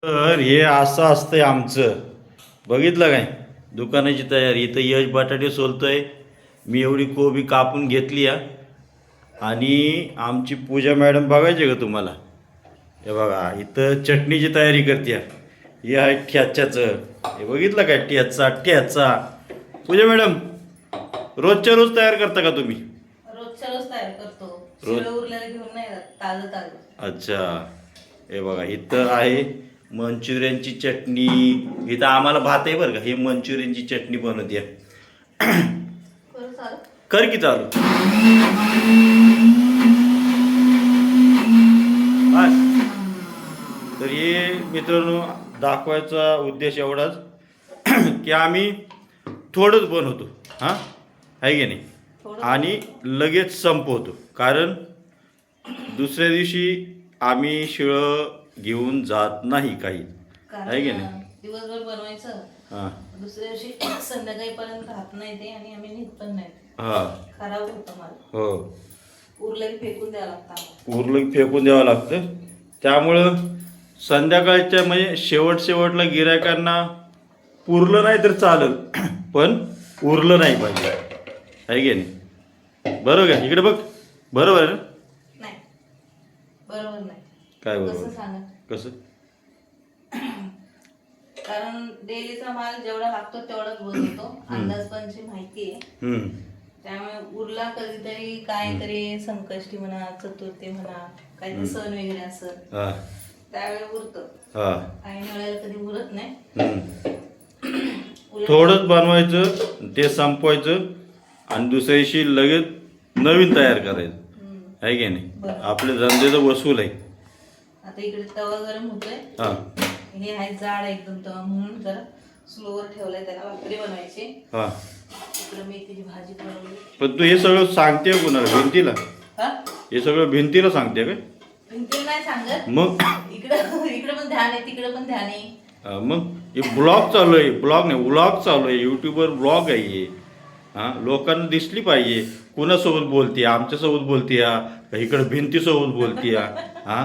तर हे असं असतंय आमचं. बघितलं काय दुकानाची तयारी. इथं यश बटाटे सोलतोय. मी एवढी कोबी कापून घेतली आणि आमची पूजा मॅडम बघायची का तुम्हाला? हे बघा इथं चटणीची तयारी करते. हे आहे ठ्याच्याचं. हे बघितलं काय ठ्याचा ठ्याचा. पूजा मॅडम रोजच्या रोज तयार करता का तुम्ही? रोजच्या रोज तयार करतो. रोज शिळं उरलेलं घेऊन नाही जात, ताजं ताजं. अच्छा. हे बघा इथं आहे मंचुरियनची चटणी. इथं आम्हाला भात आहे बरं का. हे मंचुरियनची चटणी बनवते. करू चालू? कर की चालू. बस. तर हे मित्रांनो दाखवायचा उद्देश एवढाच की आम्ही थोडंच बनवतो. हां आहे की नाही? थोडं आणि लगेच संपवतो. कारण दुसऱ्या दिवशी आम्ही शिळं घेऊन जात नाही काही. आहे की नाही? दिवसभर बनवायचं, हां दुसऱ्या दिवशी संध्याकाळीपर्यंत राहत नाही ते आणि आम्ही निघ पण नाही. हां खराब होतं मला. हो. उरलेलं फेकून द्यावं लागतं आम्हाला. उरलं की फेकून द्यावं लागतं. त्यामुळं संध्याकाळच्या म्हणजे शेवटला गिरायकांना पुरलं नाही तर चालेल पण उरलं नाही पाहिजे. आहे की नाही? बरोबर का? इकडे बघ. बरोबर आहे ना? नाही, बरोबर नाही. काय कसं बरोबर? सांगा? कसं? कारण डेलीचा माल जेवढा लागतो तेवढाच बनवतो. अंदाजपंची माहिती आहे. हम्म. त्यामुळे उरला कधीतरी काहीतरी संकष्टी म्हणा, चतुर्थी म्हणा, काहीतरी सण वगैरे असत हां त्यावेळी उरतं. हां. काही वेळेला कधी उरत नाही. उलट थोडंच बनवायचं ते संपवायचं आणि दुसऱ्या दिवशी लगेच नवीन तयार करायचं. आहे की नाही? बरं. आपले धंद्याचं वसूल आहे. आता इकडे तवा गरम होतोय. हां हे आहे जाड एकदम तवा म्हणून जरा स्लोवर ठेवलाय. त्याला भाकरी बनवायची. हां. इकडे मेथीची भाजी बनवली. पण तू हे सगळं सांगते कुणाला? भिंतीला? हा, हे सगळं भिंतीला सांगते काय? भिंतीला नाही सांगत. मग इकडं इकडे पण ध्यान आहे, तिकडे पण ध्यान आहे. मग हे ब्लॉग चालू आहे. ब्लॉग नाही व्लॉग चालू आहे. यूट्यूबवर ब्लॉग आहे हे. हां लोकांना दिसली पाहिजे. कुणासोबत बोलते? आमच्यासोबत बोलते का इकडं भिंतीसोबत बोलते? हां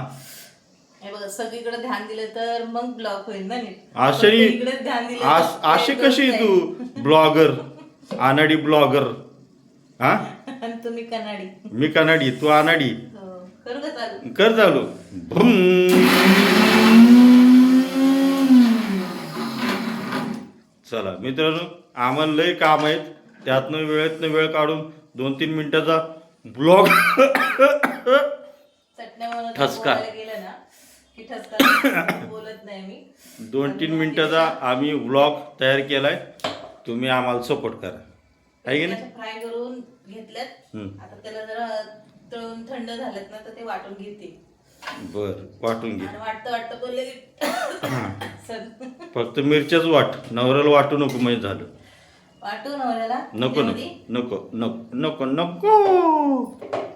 हे बघा सगळीकडे ध्यान दिलं तर मग ब्लॉक होईल ना नीट. असे फक्त इकडेच ध्यान दिलं तर असे ते कशी होत तू ब्लॉगर अनाडी ब्लॉगर? हां नाही. आणि तुम्ही कनाडी. मी कनाडी तू अनाडी. हो. करू का चालू? कर चालू. भूम. चला मित्रांनो आम्हाला लय काम आहेत. त्यातनं वेळ काढून 2-3 मिनिटाचा ब्लॉग चटण्या बनवत ठसका. बोलायला गेलं ना की ठसका बोलत नाही मी. 2-3 मिनिटाचा आम्ही व्लॉग तयार केलाय. तुम्ही आम्हाला सपोर्ट करा. आहे की नाही? फ्राय करून घेतल्यात. हम्म. आता त्याला जरा तळून थंड झालेत ना तर ते वाटून घेते. बर वाटून घे. आणि वाटतं बोलले की सर फक्त मिरच्याच वाट. नवऱ्याला वाटू नको म्हणजे झालं. वाटू नवऱ्याला नको नको त्यामध्ये नको नको नको नको.